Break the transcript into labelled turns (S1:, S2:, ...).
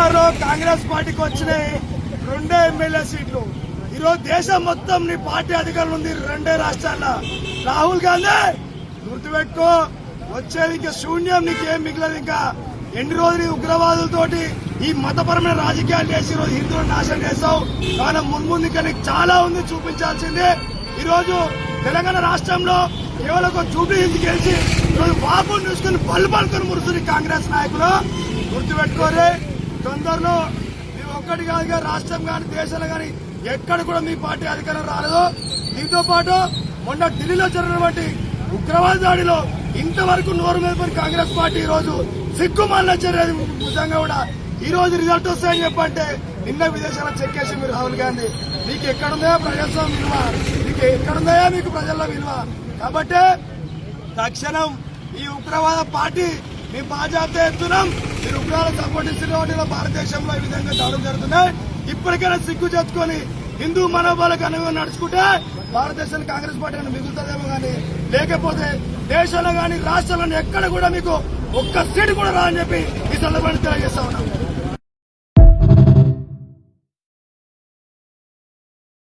S1: బీహార్లో కాంగ్రెస్ పార్టీకి వచ్చినాయి 2 ఎమ్మెల్యే సీట్లు. ఈరోజు దేశం మొత్తం నీ పార్టీ అధికారులు ఉంది 2 రాష్ట్రాల్లో. రాహుల్ గాంధీ గుర్తుపెట్టుకో, వచ్చేది ఇంకా శూన్యం, నీకేం మిగలదు. ఇంకా ఎన్ని రోజులు ఉగ్రవాదులతోటి ఈ మతపరమైన రాజకీయాలు చేసి ఈరోజు హిందువులను నాశనం చేస్తావు. కానీ మున్ముందు ఇంకా నీకు చాలా ఉంది చూపించాల్సింది. ఈరోజు తెలంగాణ రాష్ట్రంలో కేవలం ఒక జూబ్లీ హిల్స్ గెలిచి ఈరోజు బాబుని చూసుకుని పలుకొని మురుస్తుంది కాంగ్రెస్ నాయకులు. గుర్తుపెట్టుకోరే, తొందరలో మీరు ఒక్కటి కాదుగా రాష్ట్రం కానీ దేశంలో కానీ ఎక్కడ కూడా మీ పార్టీ అధికారం రాలేదు. దీంతో పాటు మొన్న ఢిల్లీలో జరిగినటువంటి ఉగ్రవాద దాడిలో ఇంతవరకు నోరు మెదపని కాంగ్రెస్ పార్టీ ఈ రోజు సిగ్గుమాలిన చర్యది. నిజంగా కూడా ఈ రోజు రిజల్ట్ వస్తాయని చెప్పంటే నిన్న విదేశాల్లో చెక్కేసి మీరు రాహుల్ గాంధీ, మీకు ఎక్కడుందా ప్రజాస్వామ్య విలువ, మీకు ఎక్కడుందా మీకు ప్రజల్లో విలువ? కాబట్టి తక్షణం ఈ ఉగ్రవాద పార్టీ మీ బాధ్యత ఎత్తున్నాం. మీరు ఉగ్రవాద సపోర్ట్ ఇస్తున్న భారతదేశంలో ఈ విధంగా దాడులు జరుగుతున్నాయి. ఇప్పటికైనా సిగ్గు చెప్పుకొని హిందూ మనోభావాలకు అనుగుణంగా నడుచుకుంటే భారతదేశానికి కాంగ్రెస్ పార్టీ మిగులుతుందేమో కానీ, లేకపోతే దేశంలో కానీ రాష్ట్రంలో ఎక్కడ కూడా మీకు ఒక్క సీటు కూడా రాని చెప్పి ఈ సందర్భాన్ని తెలియజేస్తా ఉన్నాం.